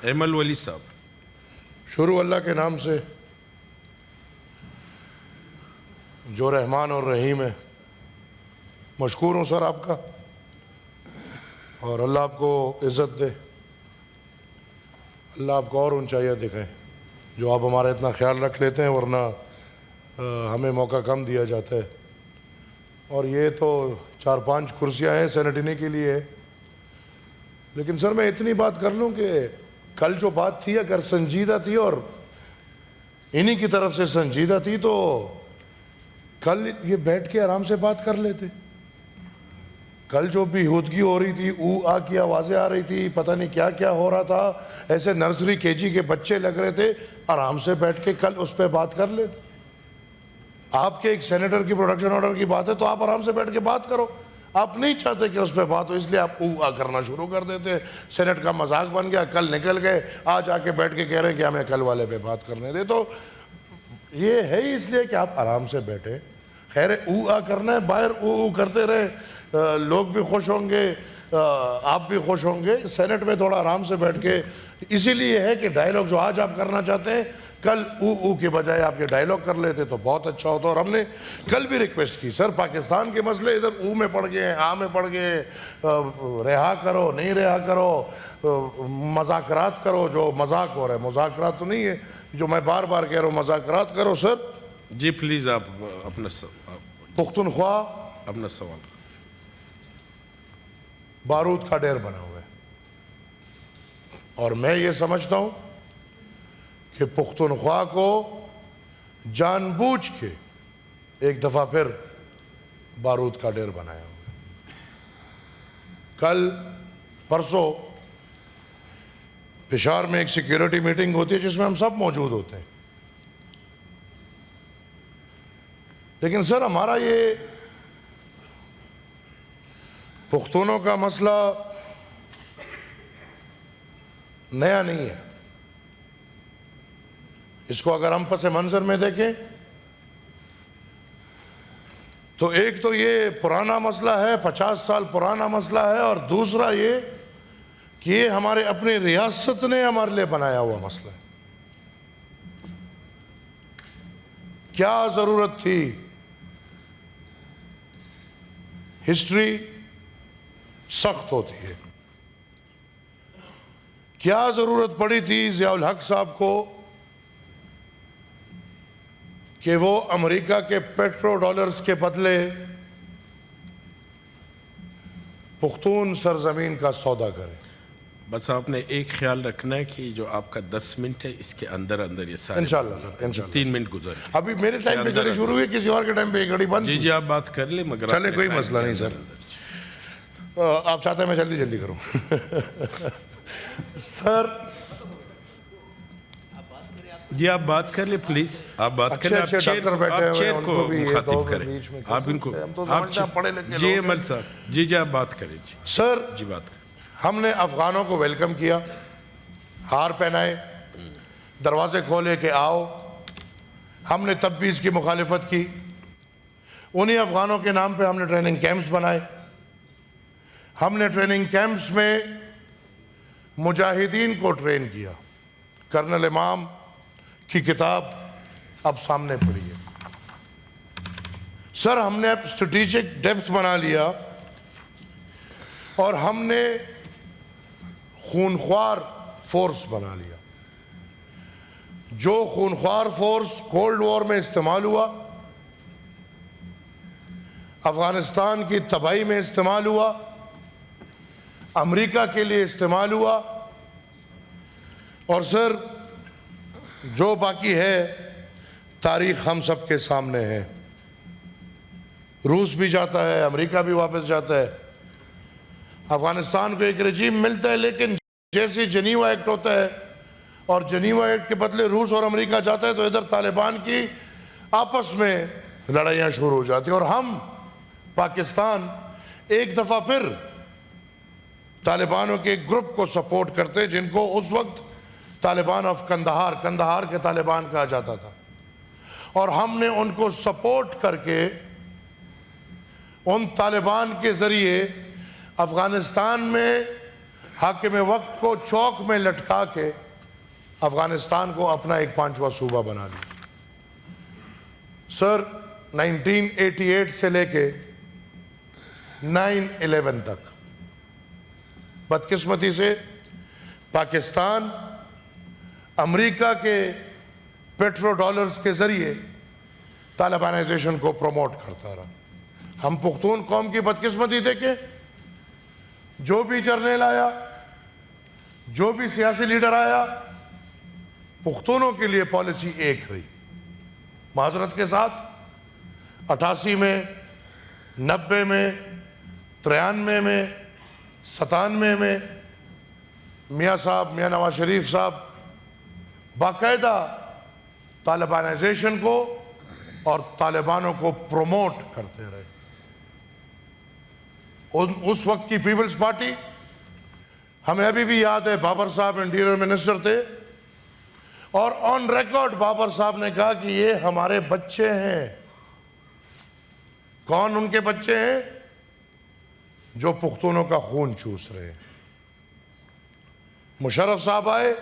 ایمل ولی صاحب. شروع اللہ کے نام سے جو رحمان اور رحیم ہے. مشکور ہوں سر آپ کا، اور اللہ آپ کو عزت دے، اللہ آپ کو اور اونچائیاں دکھائیں جو آپ ہمارا اتنا خیال رکھ لیتے ہیں، ورنہ ہمیں موقع کم دیا جاتا ہے. اور یہ تو 4-5 کرسیاں ہیں سینٹ انہی کے لیے. لیکن سر میں اتنی بات کر لوں کہ کل جو بات تھی اگر سنجیدہ تھی اور انہی کی طرف سے سنجیدہ تھی تو کل یہ بیٹھ کے آرام سے بات کر لیتے. کل جو بیہودگی ہو رہی تھی، او آ کی آوازیں آ رہی تھی، پتہ نہیں کیا کیا ہو رہا تھا، ایسے نرسری KG کے بچے لگ رہے تھے. آرام سے بیٹھ کے کل اس پہ بات کر لیتے. آپ کے ایک سینیٹر کی پروڈکشن آرڈر کی بات ہے تو آپ آرام سے بیٹھ کے بات کرو. آپ نہیں چاہتے کہ اس پہ بات ہو، اس لیے آپ او آ کرنا شروع کر دیتے. سینٹ کا مذاق بن گیا، کل نکل گئے، آج آ کے بیٹھ کے کہہ رہے ہیں کہ ہمیں کل والے پہ بات کرنے دے. تو یہ ہے اس لیے کہ آپ آرام سے بیٹھے. خیر او آ کرنا ہے، باہر او کرتے رہے، لوگ بھی خوش ہوں گے، آپ بھی خوش ہوں گے. سینٹ میں تھوڑا آرام سے بیٹھ کے، اسی لیے ہے کہ ڈائیلاگ جو آج آپ کرنا چاہتے ہیں کل او کے بجائے آپ کے ڈائیلاگ کر لیتے تو بہت اچھا ہوتا. اور ہم نے کل بھی ریکویسٹ کی، سر پاکستان کے مسئلے ادھر او میں پڑ گئے ہیں، آ میں پڑ گئے ہیں، رہا کرو نہیں رہا کرو، مذاکرات کرو. جو مذاق ہو رہا ہے مذاکرات تو نہیں ہے، جو میں بار بار کہہ رہا ہوں مذاکرات کرو. سر جی پلیز آپ اپنا پختونخوا اپنا سوال. بارود کا ڈیر بنا ہوا ہے، اور میں یہ سمجھتا ہوں کہ پختونخوا کو جان بوجھ کے ایک دفعہ پھر بارود کا ڈیر بنایا ہوا ہے. کل پرسوں پشاور میں ایک سیکیورٹی میٹنگ ہوتی ہے جس میں ہم سب موجود ہوتے ہیں. لیکن سر ہمارا یہ پختونوں کا مسئلہ نیا نہیں ہے. اس کو اگر ہم پس منظر میں دیکھیں تو ایک تو یہ پرانا مسئلہ ہے، 50 سال پرانا مسئلہ ہے، اور دوسرا یہ کہ یہ ہمارے اپنے ریاست نے ہمارے لئے بنایا ہوا مسئلہ ہے. کیا ضرورت تھی؟ ہسٹری سخت ہوتی ہے. کیا ضرورت پڑی تھی ضیاء الحق صاحب کو کہ وہ امریکہ کے پیٹرو ڈالرز کے بدلے پختون سرزمین کا سودا کرے؟ بس آپ نے ایک خیال رکھنا ہے کہ جو آپ کا 10 منٹ ہے اس کے اندر اندر یہ سارے انشاءاللہ سر، انشاءاللہ 3 منٹ گزر. ابھی میرے ٹائم پہ گھڑی شروع ہوئی، کسی اور کے ٹائم پہ یہ گھڑی بند جی تھی. جی آپ بات کر لیں مگر چلے کوئی مسئلہ نہیں سر، آپ چاہتے ہیں میں جلدی جلدی کروں. سر جی آپ بات کر لیں پلیز، آپ بات کر لیں. اچھے ڈاکٹر بیٹھے ہوئے ہیں، ان کو بھی یہ دو مخاطب کریں. بیچ میں آپ ان کو ہم تو سمجھتے ہیں پڑھے لکھے جی لوگ ہیں. ایمل صاحب جی آپ بات کریں. جی سر جی بات کریں. ہم نے افغانوں کو ویلکم کیا، ہار پہنائے، دروازے کھولے کہ آؤ. ہم نے تب بھی اس کی مخالفت کی. انہی افغانوں کے نام پہ ہم نے ٹریننگ کیمپس بنائے. ہم نے ٹریننگ کیمپس میں مجاہدین کو ٹرین کیا. کرنل امام کی کتاب اب سامنے پڑی ہے. سر ہم نے اب اسٹریٹجک ڈیپتھ بنا لیا، اور ہم نے خونخوار فورس بنا لیا. جو خونخوار فورس کولڈ وار میں استعمال ہوا، افغانستان کی تباہی میں استعمال ہوا، امریکہ کے لیے استعمال ہوا. اور سر جو باقی ہے تاریخ ہم سب کے سامنے ہے. روس بھی جاتا ہے، امریکہ بھی واپس جاتا ہے. افغانستان کو ایک رجیم ملتا ہے، لیکن جیسے جنیوا ایکٹ ہوتا ہے اور جنیوا ایکٹ کے بدلے روس اور امریکہ جاتا ہے تو ادھر طالبان کی آپس میں لڑائیاں شروع ہو جاتی ہیں. اور ہم پاکستان ایک دفعہ پھر طالبانوں کے ایک گروپ کو سپورٹ کرتے جن کو اس وقت طالبان آف کندہار کے طالبان کہا جاتا تھا. اور ہم نے ان کو سپورٹ کر کے ان طالبان کے ذریعے افغانستان میں حاکم وقت کو چوک میں لٹکا کے افغانستان کو اپنا ایک 5واں صوبہ بنا لیا۔ سر 1988 سے لے کے 9/11 تک بدقسمتی سے پاکستان امریکہ کے پیٹرو ڈالرز کے ذریعے طالبانائزیشن کو پروموٹ کرتا رہا۔ ہم پختون قوم کی بدقسمتی دیکھیں، جو بھی جرنیل آیا، جو بھی سیاسی لیڈر آیا، پختونوں کے لیے پالیسی ایک رہی۔ معذرت کے ساتھ 88 میں، 90 میں، 93 میں، 97 میں میاں صاحب، میاں نواز شریف صاحب باقاعدہ طالبانائزیشن کو اور طالبانوں کو پروموٹ کرتے رہے۔ اس وقت کی پیپلز پارٹی، ہمیں ابھی بھی یاد ہے، بابر صاحب انٹیریئر منسٹر تھے اور آن ریکارڈ بابر صاحب نے کہا کہ یہ ہمارے بچے ہیں۔ کون ان کے بچے ہیں؟ جو پختونوں کا خون چوس رہے ہیں۔ مشرف صاحب آئے،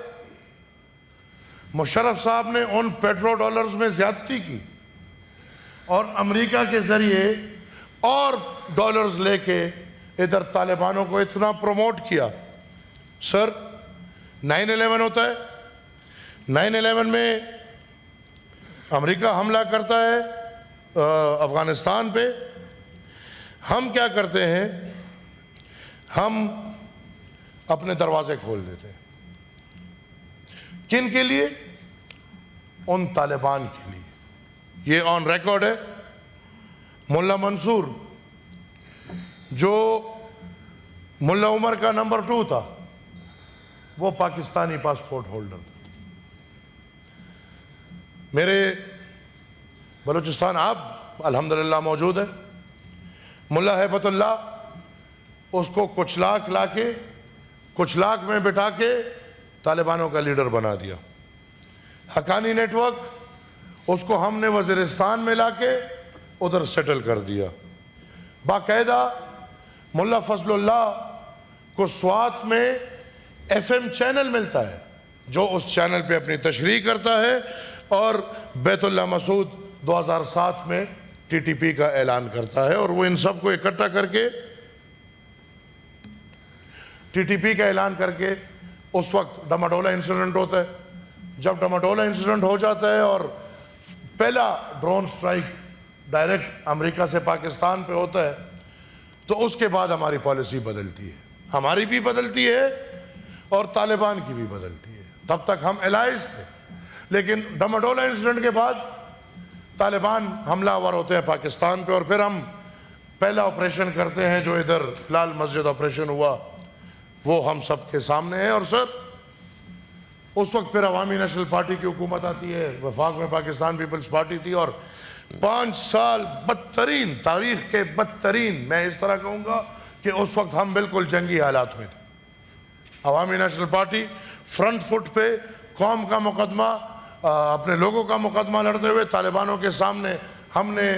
مشرف صاحب نے ان پیٹرو ڈالرز میں زیادتی کی اور امریکہ کے ذریعے اور ڈالرز لے کے ادھر طالبانوں کو اتنا پروموٹ کیا۔ سر 9/11 ہوتا ہے، 9/11 میں امریکہ حملہ کرتا ہے افغانستان پہ۔ ہم کیا کرتے ہیں؟ ہم اپنے دروازے کھول دیتے ہیں۔ کن کے لیے؟ ان طالبان کے لیے۔ یہ آن ریکارڈ ہے۔ ملا منصور جو ملا عمر کا نمبر 2 تھا، وہ پاکستانی پاسپورٹ ہولڈر تھا۔ میرے بلوچستان آپ الحمدللہ موجود ہے۔ ملا ہیبت اللہ، اس کو کچلاک لا کے، کچلاک میں بٹھا کے طالبانوں کا لیڈر بنا دیا۔ حقانی نیٹ ورک، اس کو ہم نے وزیرستان میں لا کے ادھر سیٹل کر دیا۔ باقاعدہ ملا فضل اللہ کو سوات میں FM چینل ملتا ہے، جو اس چینل پہ اپنی تشریح کرتا ہے اور بیت اللہ مسعود 2007 میں TTP کا اعلان کرتا ہے، اور وہ ان سب کو اکٹھا کر کے TTP کا اعلان کر کے اس وقت ڈماڈولا انسیڈنٹ ہوتا ہے۔ جب ڈماڈولا انسیڈنٹ ہو جاتا ہے اور پہلا ڈرون سٹرائک ڈائریکٹ امریکہ سے پاکستان پہ ہوتا ہے، تو اس کے بعد ہماری پالیسی بدلتی ہے۔ ہماری بھی بدلتی ہے اور طالبان کی بھی بدلتی ہے۔ تب تک ہم الائز تھے، لیکن ڈماڈولا انسیڈنٹ کے بعد طالبان حملہ آور ہوتے ہیں پاکستان پہ، اور پھر ہم پہلا آپریشن کرتے ہیں جو ادھر لال مسجد آپریشن ہوا، وہ ہم سب کے سامنے ہے۔ اور سر اس وقت پھر عوامی نیشنل پارٹی کی حکومت آتی ہے، وفاق میں پاکستان پیپلز پارٹی تھی، اور 5 سال بدترین، تاریخ کے بدترین، میں اس طرح کہوں گا کہ اس وقت ہم بالکل جنگی حالات میں تھے۔ عوامی نیشنل پارٹی فرنٹ فٹ پہ قوم کا مقدمہ، اپنے لوگوں کا مقدمہ لڑتے ہوئے طالبانوں کے سامنے ہم نے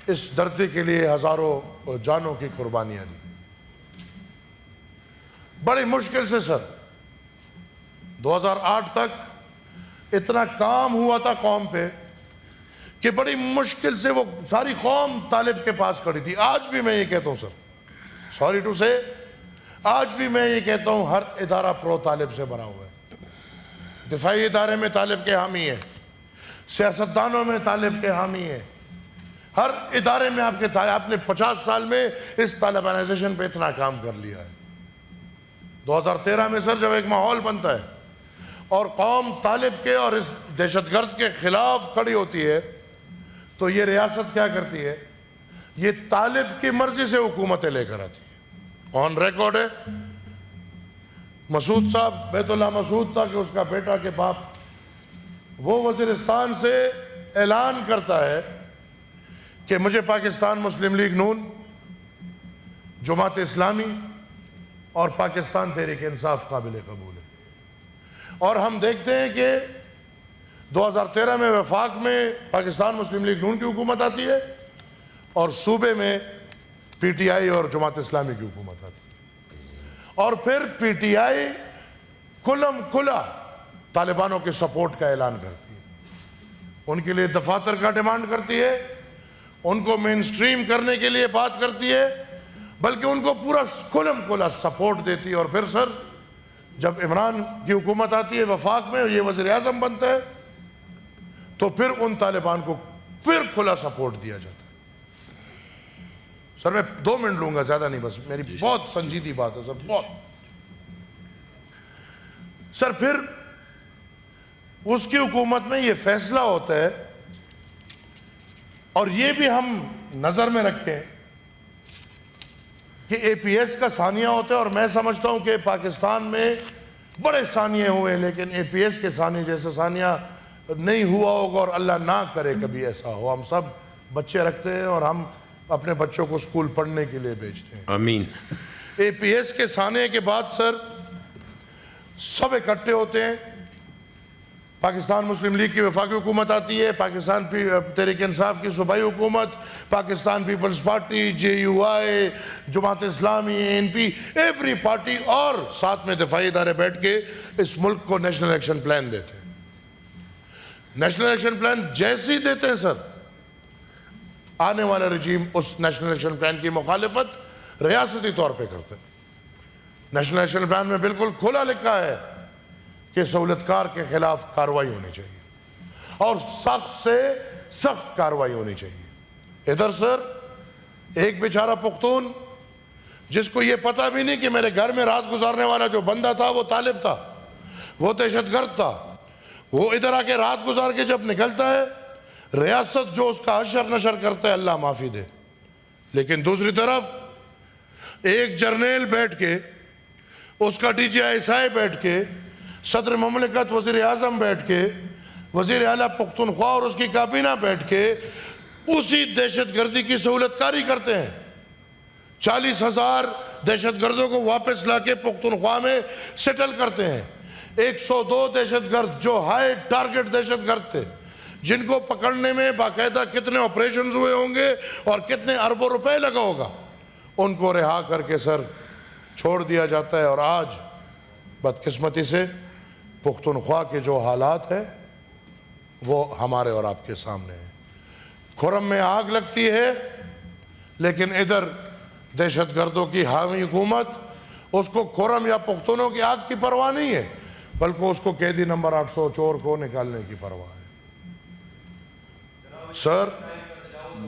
اس دھرتی کے لیے ہزاروں جانوں کی قربانیاں دی۔ بڑی مشکل سے سر 2008 تک اتنا کام ہوا تھا قوم پہ کہ بڑی مشکل سے وہ ساری قوم طالب کے پاس کھڑی تھی۔ آج بھی میں یہ کہتا ہوں سر، سوری ٹو سے، آج بھی میں یہ کہتا ہوں ہر ادارہ پرو طالب سے بنا ہوا ہے۔ دفاعی ادارے میں طالب کے حامی ہیں، سیاستدانوں میں طالب کے حامی ہیں، ہر ادارے میں آپ نے 50 سال میں اس طالبانائزیشن پہ اتنا کام کر لیا ہے۔ 2013 میں سر جب ایک ماحول بنتا ہے اور قوم طالب کے اور اس دہشت گرد کے خلاف کھڑی ہوتی ہے، تو یہ ریاست کیا کرتی ہے؟ یہ طالب کی مرضی سے حکومتیں لے کر آتی ہے۔ آن ریکارڈ ہے، مسعود صاحب، بیت اللہ مسعود تھا کہ اس کا بیٹا کے باپ، وہ وزیرستان سے اعلان کرتا ہے کہ مجھے پاکستان مسلم لیگ نون، جماعت اسلامی اور پاکستان تحریک انصاف قابل قبول ہے۔ اور ہم دیکھتے ہیں کہ 2013 میں وفاق میں پاکستان مسلم لیگ نون کی حکومت آتی ہے اور صوبے میں PTI اور جماعت اسلامی کی حکومت آتی ہے، اور پھر پی ٹی آئی کلم کلا طالبانوں کے سپورٹ کا اعلان کرتی ہے، ان کے لیے دفاتر کا ڈیمانڈ کرتی ہے، ان کو مین سٹریم کرنے کے لیے بات کرتی ہے، بلکہ ان کو پورا کلم کلا سپورٹ دیتی ہے۔ اور پھر سر جب عمران کی حکومت آتی ہے وفاق میں، یہ وزیر اعظم بنتا ہے، تو پھر ان طالبان کو پھر کھلا سپورٹ دیا جاتا ہے۔ سر میں 2 منٹ لوں گا، زیادہ نہیں، بس میری بہت سنجیدی بات ہے سر، بہت۔ سر پھر اس کی حکومت میں یہ فیصلہ ہوتا ہے، اور یہ بھی ہم نظر میں رکھیں کہ اے پی ایس کا ثانیہ ہوتا ہے، اور میں سمجھتا ہوں کہ پاکستان میں بڑے ثانیے ہوئے، لیکن اے پی ایس کے ثانیے جیسے ثانیہ نہیں ہوا ہوگا، اور اللہ نہ کرے کبھی ایسا ہو۔ ہم سب بچے رکھتے ہیں اور ہم اپنے بچوں کو اسکول پڑھنے کے لیے بھیجتے ہیں۔ آمین۔ اے پی ایس کے ثانیے کے بعد سر سب اکٹھے ہوتے ہیں، پاکستان مسلم لیگ کی وفاقی حکومت آتی ہے، پاکستان تحریک انصاف کی صوبائی حکومت، Pakistan Peoples Party, J U I, Jamaat Islami, N P, every party, اور ساتھ میں دفاعی ادارے بیٹھ کے اس ملک کو نیشنل ایکشن پلان دیتے ہیں۔ نیشنل ایکشن پلان جیسے ہی دیتے ہیں سر، آنے والا رجیم اس نیشنل ایکشن پلان کی مخالفت ریاستی طور پہ کرتے ہیں۔ نیشنل ایکشن پلان میں بالکل کھلا لکھا ہے کہ سہولتکار کے خلاف کارروائی ہونی چاہیے، اور سخت سے سخت کارروائی ہونی چاہیے۔ ادھر سر ایک بیچارہ پختون جس کو یہ پتہ بھی نہیں کہ میرے گھر میں رات گزارنے والا جو بندہ تھا وہ طالب تھا، وہ دہشت گرد تھا، وہ ادھر آ کے رات گزار کے جب نکلتا ہے، ریاست جو اس کا حشر نشر کرتا ہے اللہ معافی دے۔ لیکن دوسری طرف ایک جرنیل بیٹھ کے، اس کا D G I S I بیٹھ کے، صدر مملکت وزیر اعظم بیٹھ کے، وزیر اعلیٰ پختونخوا اور اس کی کابینہ بیٹھ کے اسی دہشت گردی کی سہولت کاری کرتے ہیں۔ 40,000 دہشت گردوں کو واپس لا کے پختونخوا میں سیٹل کرتے ہیں۔ 102 دہشت گرد جو ہائی ٹارگٹ دہشت گرد تھے، جن کو پکڑنے میں باقاعدہ کتنے آپریشنز ہوئے ہوں گے اور کتنے اربوں روپے لگا ہوگا، ان کو رہا کر کے سر چھوڑ دیا جاتا ہے۔ اور آج بدقسمتی سے پختونخوا کے جو حالات ہیں وہ ہمارے اور آپ کے سامنے ہیں۔ کھرم میں آگ لگتی ہے، لیکن ادھر دہشت گردوں کی حامی حکومت، اس کو کھرم یا پختونوں کی آگ کی پرواہ نہیں ہے، بلکہ اس کو قیدی نمبر 800 چور کو نکالنے کی پرواہ ہے۔ سر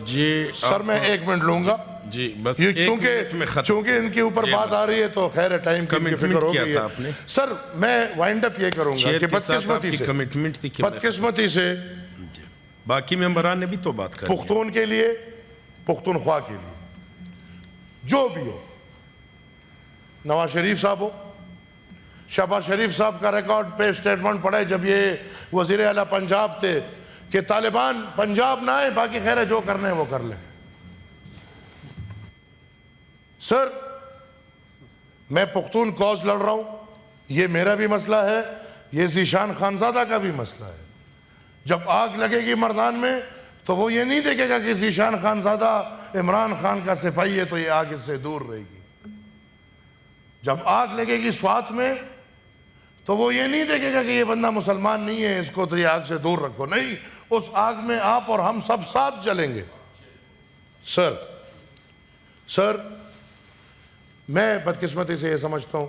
جی سر میں 1 منٹ لوں گا جی، بس یہ 1 منٹ میں ختم۔ چونکہ ان کے اوپر بات آ رہی ہے تو خیر ہے، ٹائم کی فکر ہو گئی ہے۔ سر میں وائنڈ اپ یہ کروں گا کہ بدقسمتی سے باقی ممبران نے بھی تو بات کر پختون کے لیے، پختونخوا کے لیے جو بھی ہو، نواز شریف صاحب ہو، شہباز شریف صاحب کا ریکارڈ پہ سٹیٹمنٹ پڑھے جب یہ وزیر اعلیٰ پنجاب تھے کہ طالبان پنجاب نہ آئے، باقی خیر ہے جو کرنے ہیں وہ کر لیں۔ سر میں پختون کاز لڑ رہا ہوں، یہ میرا بھی مسئلہ ہے، یہ ذیشان خانزادہ کا بھی مسئلہ ہے۔ جب آگ لگے گی مردان میں تو وہ یہ نہیں دیکھے گا کہ ذیشان خانزادہ عمران خان کا سپاہی ہے تو یہ آگ اس سے دور رہے گی۔ جب آگ لگے گی سوات میں تو وہ یہ نہیں دیکھے گا کہ یہ بندہ مسلمان نہیں ہے، اس کو تو یہ آگ سے دور رکھو، نہیں، اس آگ میں آپ اور ہم سب ساتھ جلیں گے۔ سر میں بدقسمتی سے یہ سمجھتا ہوں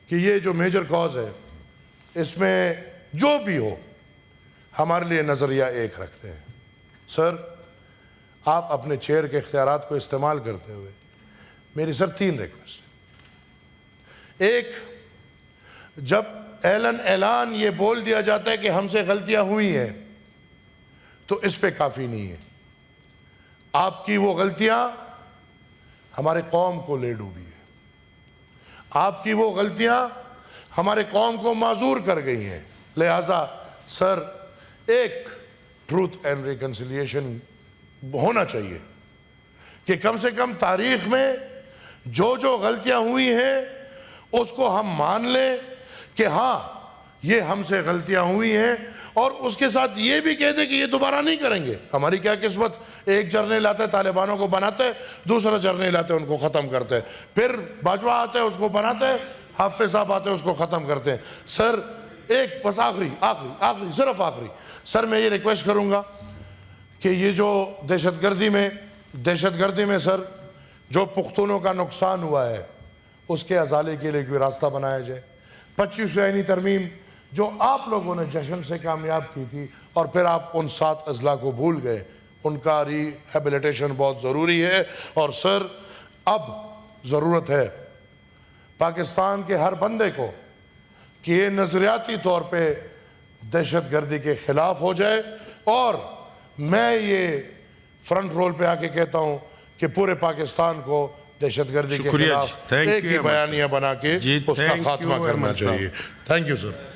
کہ یہ جو میجر کاز ہے، اس میں جو بھی ہو ہمارے لیے نظریہ ایک رکھتے ہیں۔ سر آپ اپنے چیئر کے اختیارات کو استعمال کرتے ہوئے میری سر 3 ریکویسٹ ہیں۔ ایک، جب اعلان یہ بول دیا جاتا ہے کہ ہم سے غلطیاں ہوئی ہیں تو اس پہ کافی نہیں ہے۔ آپ کی وہ غلطیاں ہمارے قوم کو لے ڈوبی ہے، آپ کی وہ غلطیاں ہمارے قوم کو معذور کر گئی ہیں۔ لہٰذا سر ایک ٹروتھ اینڈ ریکنسیلیشن ہونا چاہیے کہ کم سے کم تاریخ میں جو غلطیاں ہوئی ہیں اس کو ہم مان لیں کہ ہاں یہ ہم سے غلطیاں ہوئی ہیں، اور اس کے ساتھ یہ بھی کہہ دیں کہ یہ دوبارہ نہیں کریں گے۔ ہماری کیا قسمت، ایک جرنیل آتے طالبانوں کو بناتے، دوسرا جرنیل آتے ان کو ختم کرتے، پھر باجوہ آتے اس کو بناتے، حافظ صاحب آتے اس کو ختم کرتے۔ سر ایک بس آخری صرف آخری سر میں یہ ریکویسٹ کروں گا کہ یہ جو دہشت گردی میں سر جو پختونوں کا نقصان ہوا ہے اس کے ازالے کے لیے کوئی راستہ بنایا جائے۔ 25 آئینی ترمیم جو آپ لوگوں نے جشن سے کامیاب کی تھی اور پھر آپ ان 7 اضلاع کو بھول گئے، ان کا ری ہیبلیٹیشن بہت ضروری ہے۔ اور سر اب ضرورت ہے پاکستان کے ہر بندے کو کہ یہ نظریاتی طور پہ دہشت گردی کے خلاف ہو جائے، اور میں یہ فرنٹ رول پہ آ کے کہتا ہوں کہ پورے پاکستان کو دہشت گردی کے شکریہ خلاف جی، ایک ہی بیانیہ بنا کے اس کا خاتمہ کرنا چاہیے۔ Thank you sir.